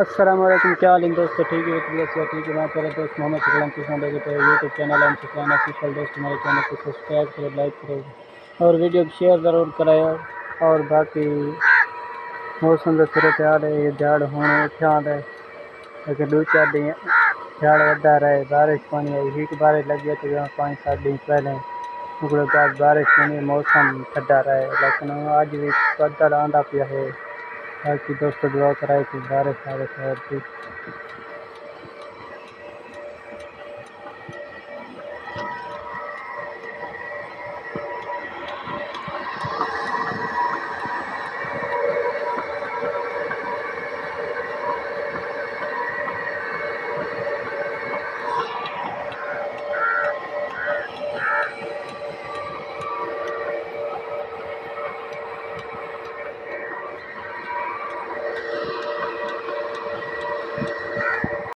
अस्सलाम वालेकुम, क्या हाल है दोस्तों? ठीक है, ठीक है। मैं तेरा दोस्त मोहम्मद इकराम किसान देखे तो यूट्यूब चैनल एम किसान ऑफिशियल दोस्त, हमारे चैनल को सब्सक्राइब करो, लाइक करो और वीडियो को शेयर ज़रूर कराया। और बाकी मौसम का सूरत हाल है, ये झाड़ होने उठा है लेकिन 2-4 दिन झाड़ वधा रहे, बारिश पानी आई ही बारिश लग गया तो 5-7 दिन पहले उसके बाद बारिश नहीं, मौसम ठंडा रहे लेकिन आज भी बदल आंदा पिया है। बाकी दोस्तों दुआ कराए कि बारिश आ रही है।